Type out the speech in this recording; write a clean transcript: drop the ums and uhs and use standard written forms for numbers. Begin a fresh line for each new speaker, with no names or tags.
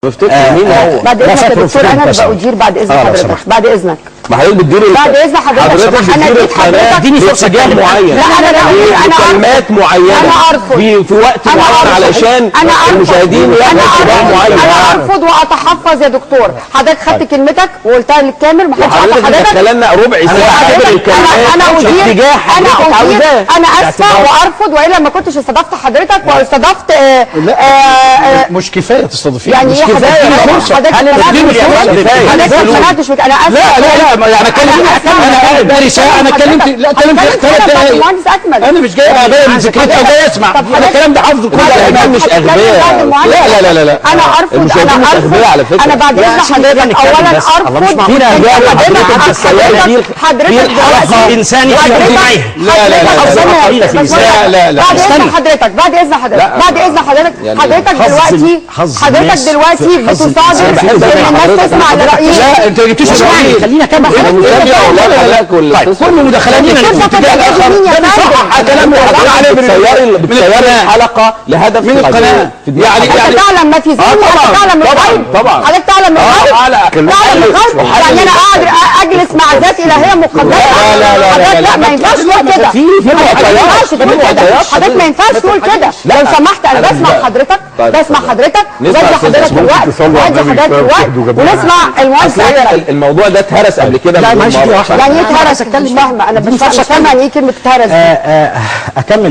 بفتكر مين هو؟
بعد اذنك يا دكتور انا بأجير بعد اذن حضرتك، بعد اذنك.
ما حضرتك بتديري
بعد اذن حضرتك انا اديت حضرتك
اديني فرصه جايه معين.
لا انا
بكلمات معينه،
انا ارفض
في وقت معين علشان المشاهدين ياخدوا انتباه معين.
انا ارفض واتحفظ يا دكتور. حضرتك خدت كلمتك وقلتها للكامل، ما حدش عارف حضرتك.
خلالنا ربع ساعه
انا اتجاه
حضرتك عاوزاه.
انا اسفه وارفض، والا ما كنتش استضفت حضرتك واستضفت
مش كفايه تستضيفيه.
يعني ايه حضرتك ما سمعتش. انا اسفه.
لا يعني انا قاعد بقالي ساعه، انا اتكلمت في 3 دقايق.
المهندس اكمل.
انا مش جاي ابين من ذكرتي وجاي اسمع. انا الكلام ده حافظه كله.
مش اغبياء.
لا
انا ارفض. انا بعد اذن حضرتك اولا ارفض. حضرتك
حلقه انساني في اجتماعيه.
لا
بعد اذن حضرتك بعد اذن حضرتك حضرتك دلوقتي بتصادر ان الناس تسمع لرايك.
لا انت ما جبتيش الراي.
خلينا كده.
كل مداخلاتنا الاتجاه الاخر ده بيصحح كلام
بتسيري الحلقه لهدف
من القناه.
يعني تعلم ما في ذهني. تعلم الغيب.
طبعا
حضرتك تعلم الغيب. يعني انا قاعد اجلس مع ذات الهيه مقدسه. لا ما ينفعش تقول كده. حضرتك ما ينفعش تقول كده. لو سمحت انا بسمع حضرتك وبدي حضرتك الوقت ونسمع المهندس.
الموضوع ده اتهرس قبل كده.
يعني ايه اتهرس؟ مش فاهمه. انا مش فاهمه يعني ايه كلمه اتهرس.
اكمل